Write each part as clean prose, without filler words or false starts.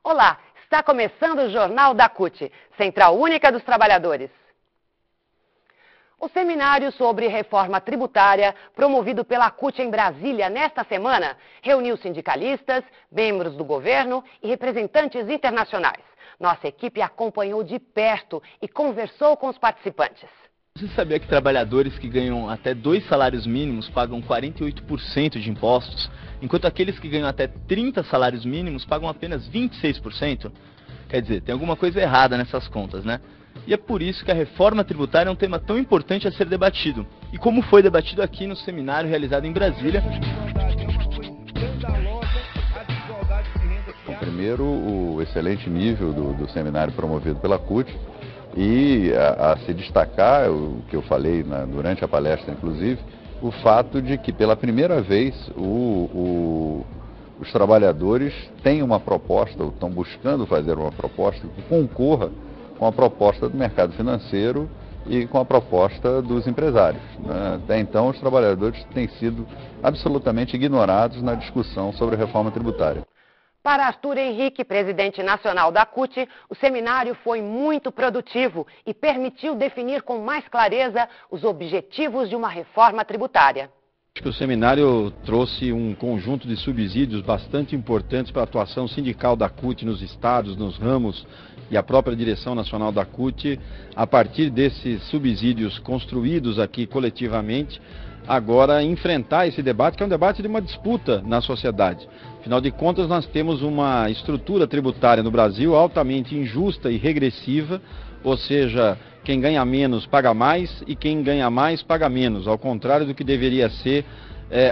Olá, está começando o Jornal da CUT, Central Única dos Trabalhadores. O seminário sobre reforma tributária, promovido pela CUT em Brasília nesta semana, reuniu sindicalistas, membros do governo e representantes internacionais. Nossa equipe acompanhou de perto e conversou com os participantes. Você sabia que trabalhadores que ganham até 2 salários mínimos pagam 48% de impostos, enquanto aqueles que ganham até 30 salários mínimos pagam apenas 26%? Quer dizer, tem alguma coisa errada nessas contas, né? E é por isso que a reforma tributária é um tema tão importante a ser debatido. E como foi debatido aqui no seminário realizado em Brasília. Primeiro, o excelente nível do seminário promovido pela CUT e a se destacar, o que eu falei durante a palestra inclusive, o fato de que pela primeira vez os trabalhadores têm uma proposta, ou estão buscando fazer uma proposta que concorra com a proposta do mercado financeiro e com a proposta dos empresários, né? Até então os trabalhadores têm sido absolutamente ignorados na discussão sobre a reforma tributária. Para Arthur Henrique, presidente nacional da CUT, o seminário foi muito produtivo e permitiu definir com mais clareza os objetivos de uma reforma tributária. Acho que o seminário trouxe um conjunto de subsídios bastante importantes para a atuação sindical da CUT nos estados, nos ramos e a própria direção nacional da CUT, a partir desses subsídios construídos aqui coletivamente, agora enfrentar esse debate, que é um debate de uma disputa na sociedade. Afinal de contas, nós temos uma estrutura tributária no Brasil altamente injusta e regressiva, ou seja, quem ganha menos paga mais e quem ganha mais paga menos, ao contrário do que deveria ser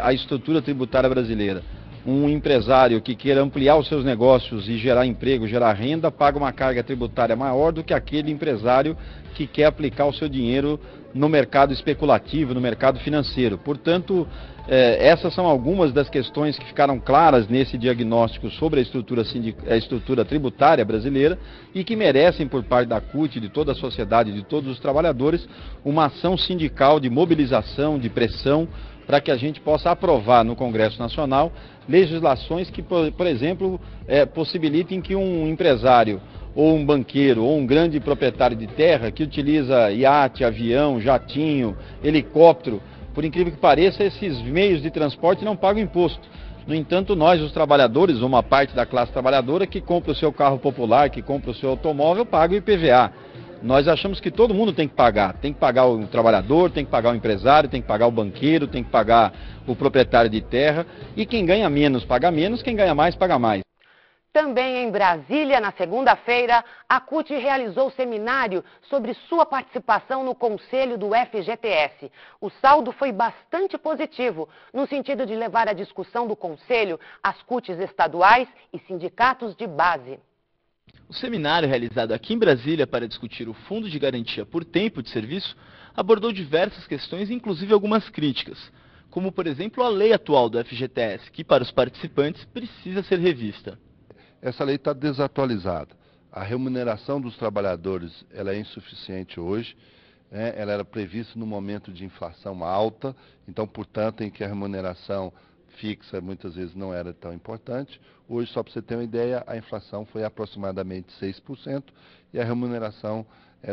a estrutura tributária brasileira. Um empresário que queira ampliar os seus negócios e gerar emprego, gerar renda, paga uma carga tributária maior do que aquele empresário que quer aplicar o seu dinheiro no mercado especulativo, no mercado financeiro. Portanto, essas são algumas das questões que ficaram claras nesse diagnóstico sobre a estrutura tributária brasileira e que merecem, por parte da CUT, de toda a sociedade, de todos os trabalhadores, uma ação sindical de mobilização, de pressão, para que a gente possa aprovar no Congresso Nacional legislações que, por exemplo, possibilitem que um empresário ou um banqueiro ou um grande proprietário de terra que utiliza iate, avião, jatinho, helicóptero, por incrível que pareça, esses meios de transporte não pagam imposto. No entanto, nós, os trabalhadores, uma parte da classe trabalhadora que compra o seu carro popular, que compra o seu automóvel, paga o IPVA. Nós achamos que todo mundo tem que pagar o trabalhador, tem que pagar o empresário, tem que pagar o banqueiro, tem que pagar o proprietário de terra, e quem ganha menos paga menos, quem ganha mais paga mais. Também em Brasília, na segunda-feira, a CUT realizou seminário sobre sua participação no Conselho do FGTS. O saldo foi bastante positivo, no sentido de levar a discussão do Conselho às CUTs estaduais e sindicatos de base. O seminário realizado aqui em Brasília para discutir o Fundo de Garantia por Tempo de Serviço abordou diversas questões, inclusive algumas críticas, como, por exemplo, a lei atual do FGTS, que para os participantes precisa ser revista. Essa lei está desatualizada. A remuneração dos trabalhadores ela é insuficiente hoje, né? Ela era prevista no momento de inflação alta, então, portanto, em que a remuneração fixa muitas vezes não era tão importante. Hoje, só para você ter uma ideia, a inflação foi aproximadamente 6% e a remuneração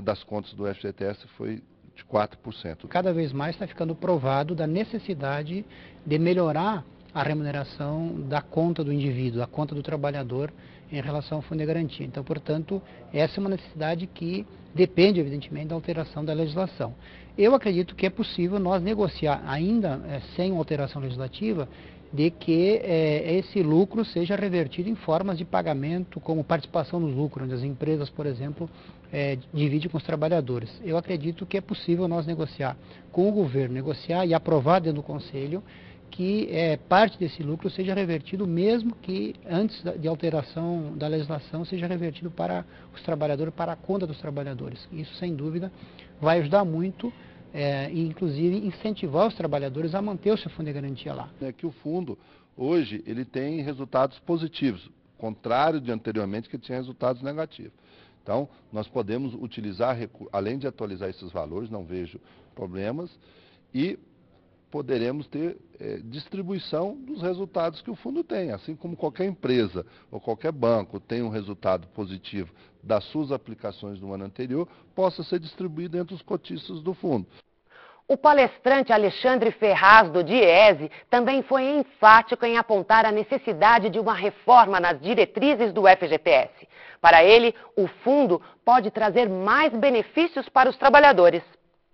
das contas do FGTS foi de 4%. Cada vez mais está ficando provado da necessidade de melhorar a remuneração da conta do indivíduo, da conta do trabalhador em relação ao Fundo de Garantia. Então, portanto, essa é uma necessidade que depende, evidentemente, da alteração da legislação. Eu acredito que é possível nós negociar, ainda sem alteração legislativa, de que esse lucro seja revertido em formas de pagamento, como participação no lucro, onde as empresas, por exemplo, dividem com os trabalhadores. Eu acredito que é possível nós negociar com o governo, negociar e aprovar dentro do Conselho que parte desse lucro seja revertido, mesmo que antes de alteração da legislação seja revertido para os trabalhadores, para a conta dos trabalhadores. Isso, sem dúvida, vai ajudar muito e, inclusive, incentivar os trabalhadores a manter o seu fundo de garantia lá. É que o fundo, hoje, ele tem resultados positivos, contrário de anteriormente, que tinha resultados negativos. Então, nós podemos utilizar, além de atualizar esses valores, não vejo problemas e poderemos ter distribuição dos resultados que o fundo tem. Assim como qualquer empresa ou qualquer banco tem um resultado positivo das suas aplicações do ano anterior, possa ser distribuído entre os cotistas do fundo. O palestrante Alexandre Ferraz, do DIEESE, também foi enfático em apontar a necessidade de uma reforma nas diretrizes do FGTS. Para ele, o fundo pode trazer mais benefícios para os trabalhadores.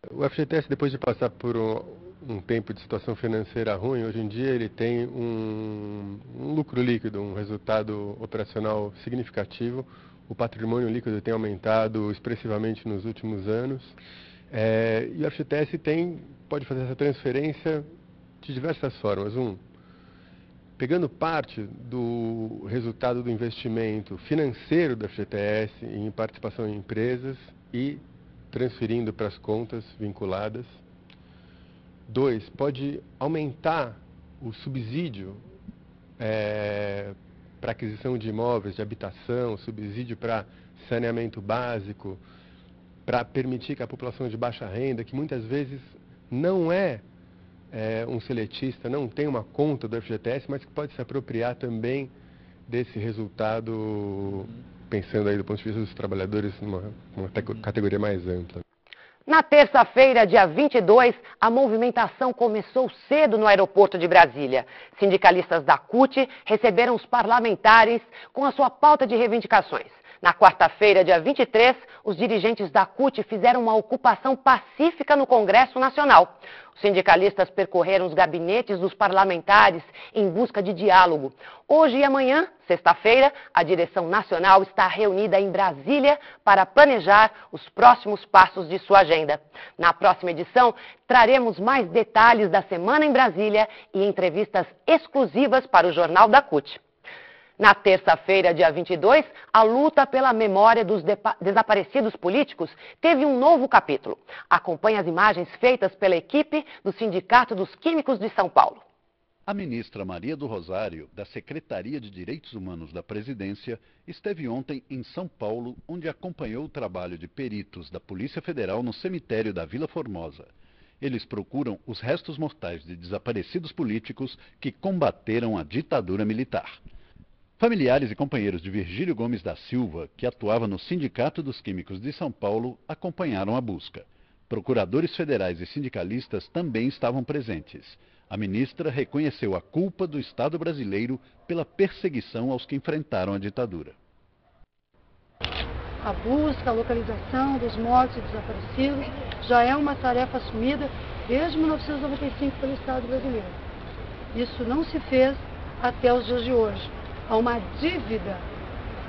O FGTS, depois de passar por um tempo de situação financeira ruim, hoje em dia ele tem um lucro líquido, um resultado operacional significativo. O patrimônio líquido tem aumentado expressivamente nos últimos anos. E o FGTS pode fazer essa transferência de diversas formas. Pegando parte do resultado do investimento financeiro do FGTS em participação em empresas e transferindo para as contas vinculadas. 2, pode aumentar o subsídio para aquisição de imóveis, de habitação, subsídio para saneamento básico, para permitir que a população de baixa renda, que muitas vezes não é um seletista, não tem uma conta do FGTS, mas que pode se apropriar também desse resultado, pensando aí do ponto de vista dos trabalhadores numa categoria mais ampla. Na terça-feira, dia 22, a movimentação começou cedo no aeroporto de Brasília. Sindicalistas da CUT receberam os parlamentares com a sua pauta de reivindicações. Na quarta-feira, dia 23, os dirigentes da CUT fizeram uma ocupação pacífica no Congresso Nacional. Os sindicalistas percorreram os gabinetes dos parlamentares em busca de diálogo. Hoje e amanhã, sexta-feira, a direção nacional está reunida em Brasília para planejar os próximos passos de sua agenda. Na próxima edição, traremos mais detalhes da semana em Brasília e entrevistas exclusivas para o Jornal da CUT. Na terça-feira, dia 22, a luta pela memória dos desaparecidos políticos teve um novo capítulo. Acompanhe as imagens feitas pela equipe do Sindicato dos Químicos de São Paulo. A ministra Maria do Rosário, da Secretaria de Direitos Humanos da Presidência, esteve ontem em São Paulo, onde acompanhou o trabalho de peritos da Polícia Federal no cemitério da Vila Formosa. Eles procuram os restos mortais de desaparecidos políticos que combateram a ditadura militar. Familiares e companheiros de Virgílio Gomes da Silva, que atuava no Sindicato dos Químicos de São Paulo, acompanharam a busca. Procuradores federais e sindicalistas também estavam presentes. A ministra reconheceu a culpa do Estado brasileiro pela perseguição aos que enfrentaram a ditadura. A busca, a localização dos mortos e desaparecidos já é uma tarefa assumida desde 1995 pelo Estado brasileiro. Isso não se fez até os dias de hoje. Há uma dívida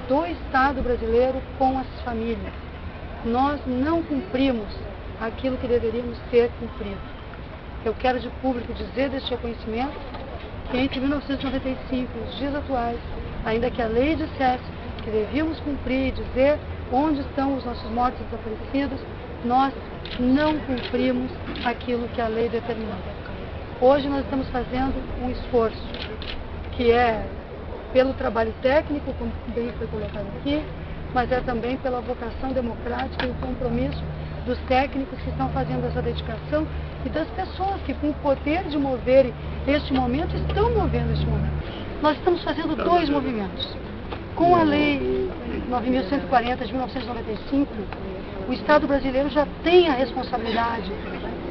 do Estado brasileiro com as famílias. Nós não cumprimos aquilo que deveríamos ter cumprido. Eu quero de público dizer deste reconhecimento que entre 1995 e os dias atuais, ainda que a lei dissesse que devíamos cumprir e dizer onde estão os nossos mortos e desaparecidos, nós não cumprimos aquilo que a lei determina. Hoje nós estamos fazendo um esforço que é pelo trabalho técnico, como bem foi colocado aqui, mas é também pela vocação democrática e o compromisso dos técnicos que estão fazendo essa dedicação e das pessoas que, com o poder de moverem este momento, estão movendo este momento. Nós estamos fazendo dois movimentos. Com a Lei 9.140 de 1995, o Estado brasileiro já tem a responsabilidade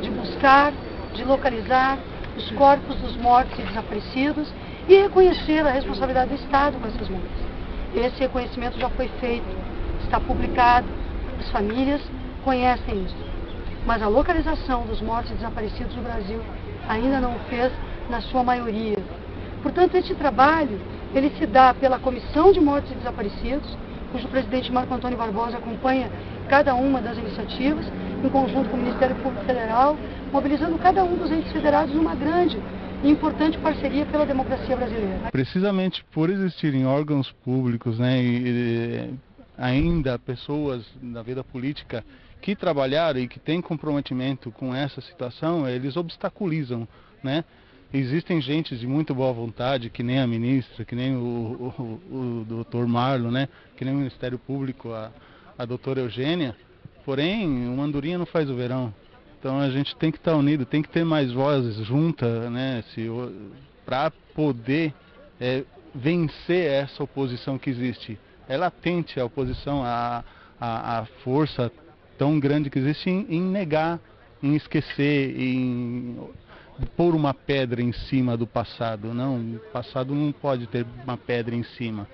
de buscar, de localizar os corpos dos mortos e desaparecidos e reconhecer a responsabilidade do Estado com essas mortes. Esse reconhecimento já foi feito, está publicado, as famílias conhecem isso. Mas a localização dos mortos e desaparecidos no Brasil ainda não fez na sua maioria. Portanto, este trabalho, ele se dá pela Comissão de Mortos e Desaparecidos, cujo presidente Marco Antônio Barbosa acompanha cada uma das iniciativas, em conjunto com o Ministério Público Federal, mobilizando cada um dos entes federados numa grande e importante parceria pela democracia brasileira. Precisamente por existirem órgãos públicos, e ainda pessoas na vida política que trabalharam e que têm comprometimento com essa situação, eles obstaculizam, Existem gente de muito boa vontade, que nem a ministra, que nem o doutor Marlon, que nem o Ministério Público, a doutora Eugênia, porém, uma andorinha não faz o verão. Então a gente tem que estar unido, tem que ter mais vozes juntas, né, para poder vencer essa oposição que existe. É latente a oposição, a força tão grande que existe em negar, em esquecer, em pôr uma pedra em cima do passado. Não, o passado não pode ter uma pedra em cima.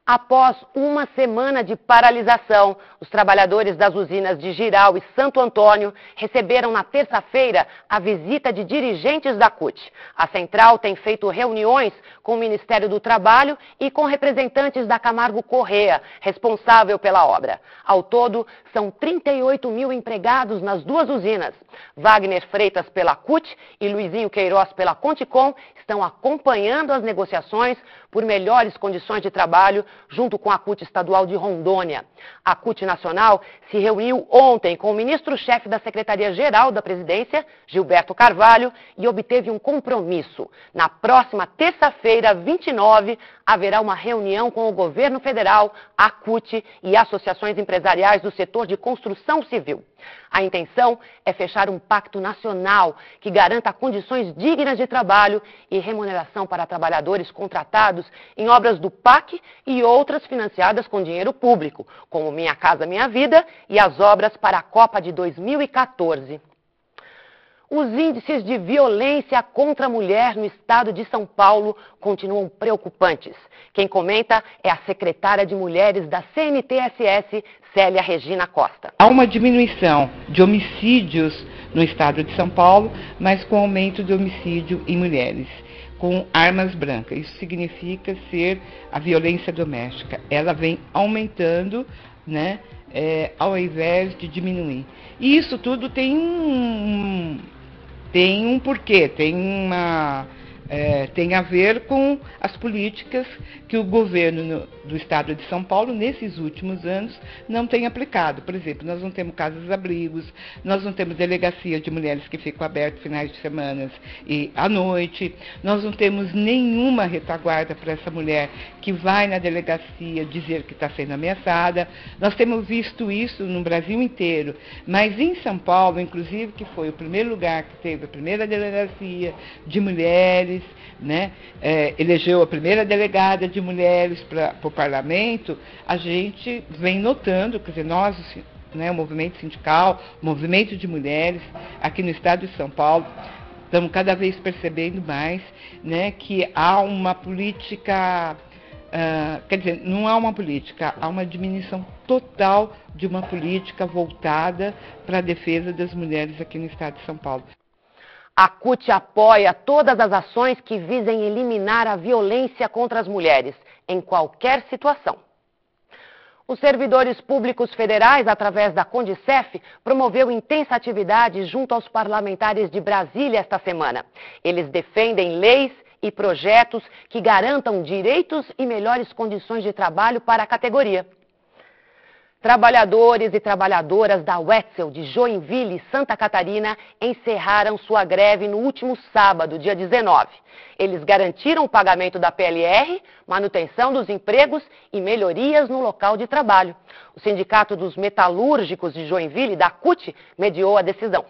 Após uma semana de paralisação, os trabalhadores das usinas de Jirau e Santo Antônio receberam na terça-feira a visita de dirigentes da CUT. A central tem feito reuniões com o Ministério do Trabalho e com representantes da Camargo Corrêa, responsável pela obra. Ao todo, são 38 mil empregados nas duas usinas. Wagner Freitas pela CUT e Luizinho Queiroz pela Conticom estão acompanhando as negociações por melhores condições de trabalho junto com a CUT estadual de Rondônia. A CUT nacional se reuniu ontem com o ministro-chefe da Secretaria-Geral da Presidência, Gilberto Carvalho, e obteve um compromisso. Na próxima terça-feira, 29, haverá uma reunião com o governo federal, a CUT e associações empresariais do setor de construção civil. A intenção é fechar um pacto nacional que garanta condições dignas de trabalho e remuneração para trabalhadores contratados em obras do PAC e outras financiadas com dinheiro público, como Minha Casa Minha Vida e as obras para a Copa de 2014. Os índices de violência contra a mulher no estado de São Paulo continuam preocupantes. Quem comenta é a secretária de Mulheres da CNTSS, Célia Regina Costa. Há uma diminuição de homicídios no estado de São Paulo, mas com aumento de homicídio em mulheres com armas brancas. Isso significa ser a violência doméstica. Ela vem aumentando, né, ao invés de diminuir. E isso tudo tem um porquê, tem a ver com as políticas que o governo do estado de São Paulo, nesses últimos anos, não tem aplicado. Por exemplo, nós não temos casas-abrigos, nós não temos delegacia de mulheres que ficam abertas finais de semana e à noite, nós não temos nenhuma retaguarda para essa mulher que vai na delegacia dizer que está sendo ameaçada. Nós temos visto isso no Brasil inteiro, mas em São Paulo, inclusive, que foi o primeiro lugar que teve a primeira delegacia de mulheres, né, elegeu a primeira delegada de mulheres para o parlamento, a gente vem notando, quer dizer, nós, né, o movimento sindical, o movimento de mulheres aqui no estado de São Paulo, estamos cada vez percebendo mais, né, que há uma política, quer dizer, não há uma política, há uma diminuição total de uma política voltada para a defesa das mulheres aqui no estado de São Paulo. A CUT apoia todas as ações que visem eliminar a violência contra as mulheres, em qualquer situação. Os servidores públicos federais, através da Condicef, promoveu intensa atividade junto aos parlamentares de Brasília esta semana. Eles defendem leis e projetos que garantam direitos e melhores condições de trabalho para a categoria. Trabalhadores e trabalhadoras da Wetzel de Joinville, Santa Catarina, encerraram sua greve no último sábado, dia 19. Eles garantiram o pagamento da PLR, manutenção dos empregos e melhorias no local de trabalho. O Sindicato dos Metalúrgicos de Joinville, da CUT, mediou a decisão.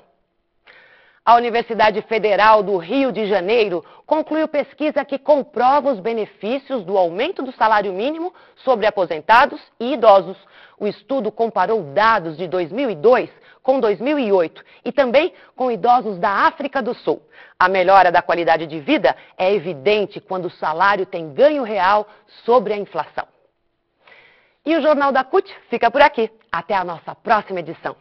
A Universidade Federal do Rio de Janeiro concluiu pesquisa que comprova os benefícios do aumento do salário mínimo sobre aposentados e idosos. O estudo comparou dados de 2002 com 2008 e também com idosos da África do Sul. A melhora da qualidade de vida é evidente quando o salário tem ganho real sobre a inflação. E o Jornal da CUT fica por aqui. Até a nossa próxima edição.